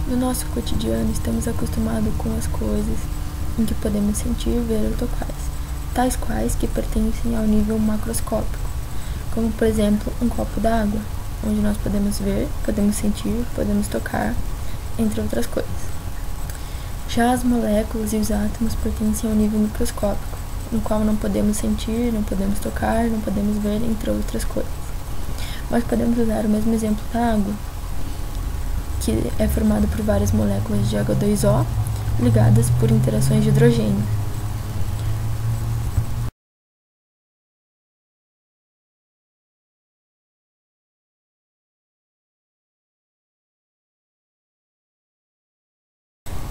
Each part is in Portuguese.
No nosso cotidiano, estamos acostumados com as coisas em que podemos sentir, ver ou tocar, tais quais que pertencem ao nível macroscópico, como por exemplo um copo d'água, onde nós podemos ver, podemos sentir, podemos tocar, entre outras coisas. Já as moléculas e os átomos pertencem ao nível microscópico, no qual não podemos sentir, não podemos tocar, não podemos ver, entre outras coisas. Mas podemos usar o mesmo exemplo da água, que é formado por várias moléculas de H2O ligadas por interações de hidrogênio.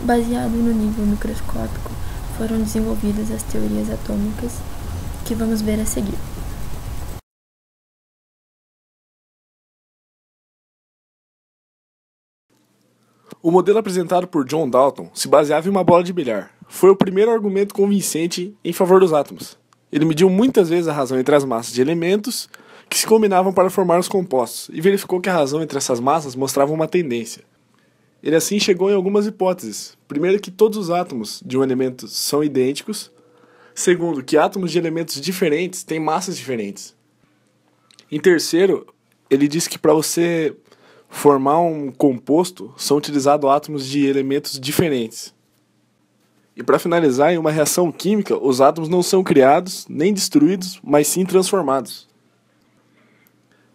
Baseado no nível microscópico, foram desenvolvidas as teorias atômicas que vamos ver a seguir. O modelo apresentado por John Dalton se baseava em uma bola de bilhar. Foi o primeiro argumento convincente em favor dos átomos. Ele mediu muitas vezes a razão entre as massas de elementos que se combinavam para formar os compostos e verificou que a razão entre essas massas mostrava uma tendência. Ele assim chegou em algumas hipóteses. Primeiro, que todos os átomos de um elemento são idênticos. Segundo, que átomos de elementos diferentes têm massas diferentes. Em terceiro, ele disse que para você formar um composto, são utilizados átomos de elementos diferentes. E para finalizar, em uma reação química, os átomos não são criados, nem destruídos, mas sim transformados.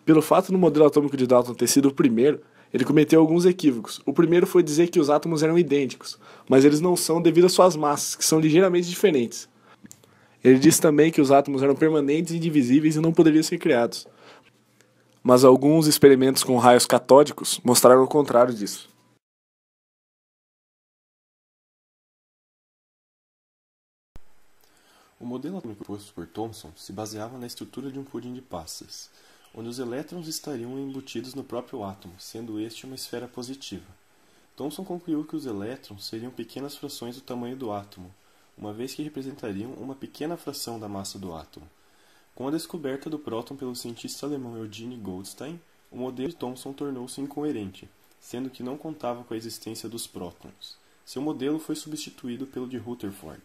Pelo fato do modelo atômico de Dalton ter sido o primeiro, ele cometeu alguns equívocos. O primeiro foi dizer que os átomos eram idênticos, mas eles não são devido às suas massas, que são ligeiramente diferentes. Ele disse também que os átomos eram permanentes e indivisíveis e não poderiam ser criados. Mas alguns experimentos com raios catódicos mostraram o contrário disso. O modelo atômico proposto por Thomson se baseava na estrutura de um pudim de passas, onde os elétrons estariam embutidos no próprio átomo, sendo este uma esfera positiva. Thomson concluiu que os elétrons seriam pequenas frações do tamanho do átomo, uma vez que representariam uma pequena fração da massa do átomo. Com a descoberta do próton pelo cientista alemão Eugene Goldstein, o modelo de Thomson tornou-se incoerente, sendo que não contava com a existência dos prótons. Seu modelo foi substituído pelo de Rutherford.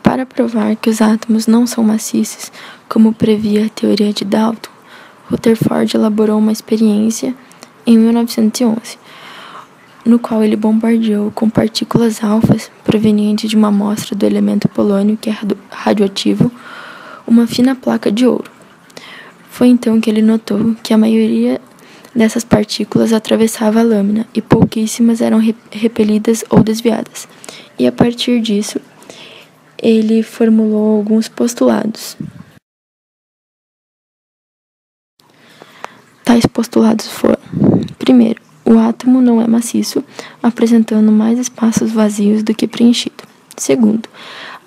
Para provar que os átomos não são maciços, como previa a teoria de Dalton, Rutherford elaborou uma experiência em 1911, no qual ele bombardeou com partículas alfas provenientes de uma amostra do elemento polônio, que é radioativo, uma fina placa de ouro. Foi então que ele notou que a maioria dessas partículas atravessava a lâmina e pouquíssimas eram repelidas ou desviadas. E a partir disso, ele formulou alguns postulados. Tais postulados foram: primeiro, o átomo não é maciço, apresentando mais espaços vazios do que preenchido. Segundo,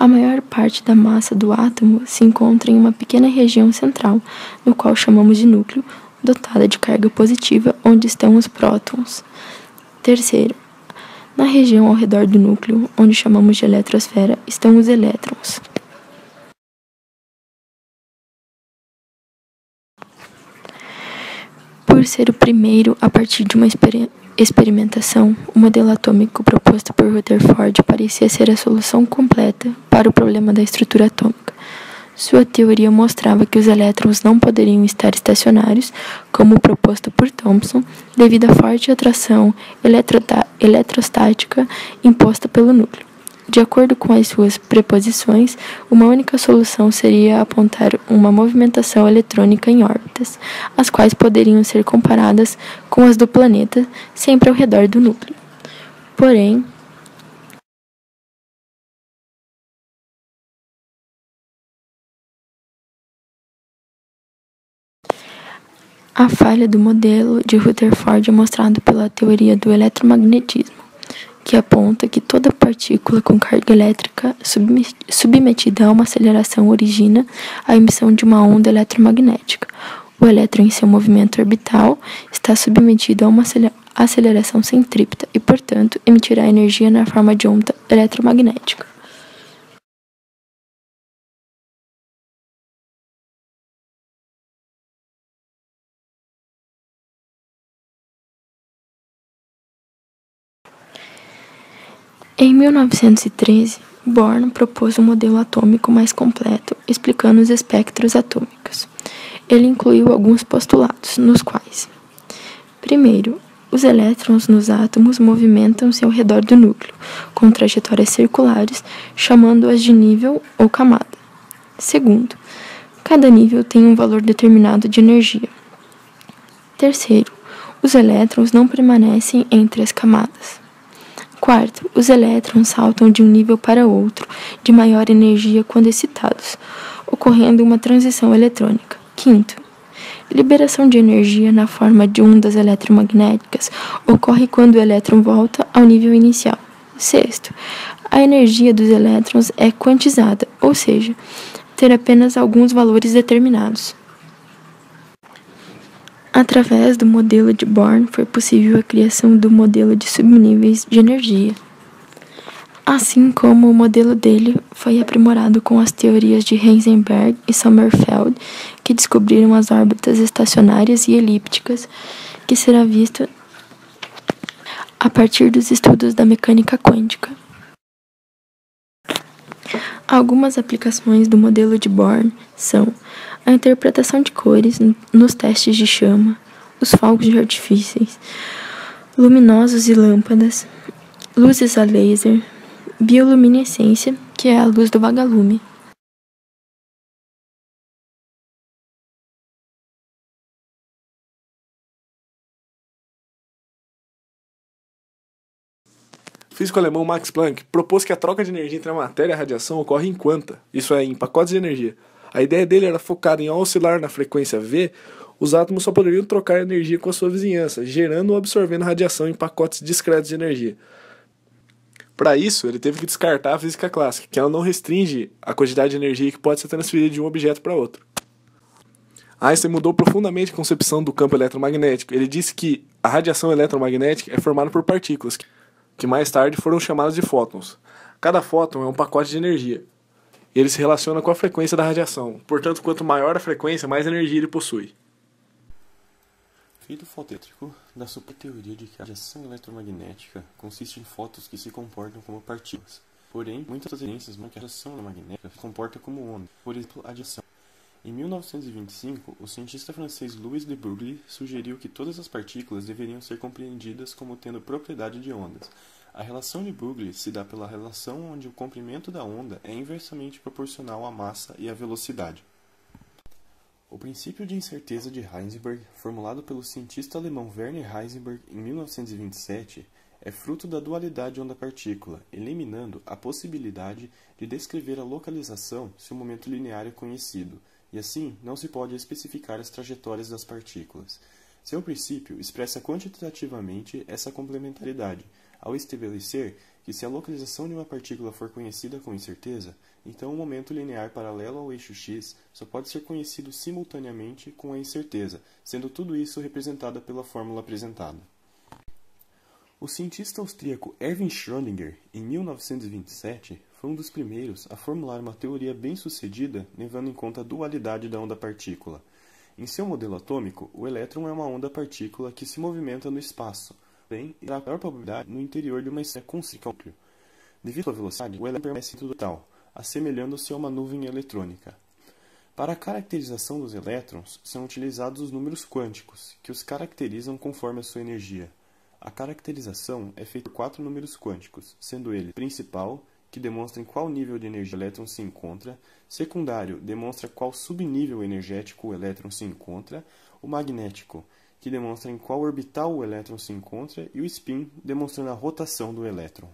a maior parte da massa do átomo se encontra em uma pequena região central, no qual chamamos de núcleo, dotada de carga positiva, onde estão os prótons. Terceiro, na região ao redor do núcleo, onde chamamos de eletrosfera, estão os elétrons. Por ser o primeiro a partir de uma experimentação, o modelo atômico proposto por Rutherford parecia ser a solução completa para o problema da estrutura atômica. Sua teoria mostrava que os elétrons não poderiam estar estacionários, como proposto por Thomson, devido à forte atração eletrostática imposta pelo núcleo. De acordo com as suas preposições, uma única solução seria apontar uma movimentação eletrônica em órbitas, as quais poderiam ser comparadas com as do planeta, sempre ao redor do núcleo. Porém, a falha do modelo de Rutherford é mostrada pela teoria do eletromagnetismo, que aponta que toda partícula com carga elétrica submetida a uma aceleração origina a emissão de uma onda eletromagnética. O elétron, em seu movimento orbital, está submetido a uma aceleração centrípeta e, portanto, emitirá energia na forma de onda eletromagnética. Em 1913, Born propôs um modelo atômico mais completo, explicando os espectros atômicos. Ele incluiu alguns postulados, nos quais: primeiro, os elétrons nos átomos movimentam-se ao redor do núcleo, com trajetórias circulares, chamando-as de nível ou camada. Segundo, cada nível tem um valor determinado de energia. Terceiro, os elétrons não permanecem entre as camadas. Quarto, os elétrons saltam de um nível para outro, de maior energia quando excitados, ocorrendo uma transição eletrônica. Quinto, liberação de energia na forma de ondas eletromagnéticas ocorre quando o elétron volta ao nível inicial. Sexto, a energia dos elétrons é quantizada, ou seja, ter apenas alguns valores determinados. Através do modelo de Born, foi possível a criação do modelo de subníveis de energia. Assim como o modelo dele foi aprimorado com as teorias de Heisenberg e Sommerfeld, que descobriram as órbitas estacionárias e elípticas, que será visto a partir dos estudos da mecânica quântica. Algumas aplicações do modelo de Born são a interpretação de cores nos testes de chama, os fogos de artifícios luminosos e lâmpadas, luzes a laser, bioluminescência, que é a luz do vagalume. O físico alemão Max Planck propôs que a troca de energia entre a matéria e a radiação ocorre em quanta, isso é, em pacotes de energia. A ideia dele era focada em, ao oscilar na frequência V, os átomos só poderiam trocar energia com a sua vizinhança, gerando ou absorvendo radiação em pacotes discretos de energia. Para isso, ele teve que descartar a física clássica, que ela não restringe a quantidade de energia que pode ser transferida de um objeto para outro. Einstein mudou profundamente a concepção do campo eletromagnético. Ele disse que a radiação eletromagnética é formada por partículas, que mais tarde foram chamadas de fótons. Cada fóton é um pacote de energia. E ele se relaciona com a frequência da radiação. Portanto, quanto maior a frequência, mais energia ele possui. Efeito fotoelétrico da superteoria de que a radiação eletromagnética consiste em fótons que se comportam como partículas. Porém, muitas evidências mostram que a radiação eletromagnética se comporta como onda, por exemplo, a radiação. Em 1925, o cientista francês Louis de Broglie sugeriu que todas as partículas deveriam ser compreendidas como tendo propriedade de ondas. A relação de Broglie se dá pela relação onde o comprimento da onda é inversamente proporcional à massa e à velocidade. O princípio de incerteza de Heisenberg, formulado pelo cientista alemão Werner Heisenberg em 1927, é fruto da dualidade onda-partícula, eliminando a possibilidade de descrever a localização se o momento linear é conhecido, e assim não se pode especificar as trajetórias das partículas. Seu princípio expressa quantitativamente essa complementaridade, ao estabelecer que se a localização de uma partícula for conhecida com incerteza, então o momento linear paralelo ao eixo x só pode ser conhecido simultaneamente com a incerteza, sendo tudo isso representado pela fórmula apresentada. O cientista austríaco Erwin Schrödinger, em 1927, foi um dos primeiros a formular uma teoria bem-sucedida levando em conta a dualidade da onda-partícula. Em seu modelo atômico, o elétron é uma onda-partícula que se movimenta no espaço, porém, terá maior probabilidade no interior de uma esfera concêntrica. Devido à sua velocidade, o elétron permanece total, assemelhando-se a uma nuvem eletrônica. Para a caracterização dos elétrons, são utilizados os números quânticos, que os caracterizam conforme a sua energia. A caracterização é feita por 4 números quânticos, sendo ele principal, que demonstra em qual nível de energia o elétron se encontra, secundário, demonstra qual subnível energético o elétron se encontra, o magnético, que demonstra em qual orbital o elétron se encontra, e o spin, demonstrando a rotação do elétron.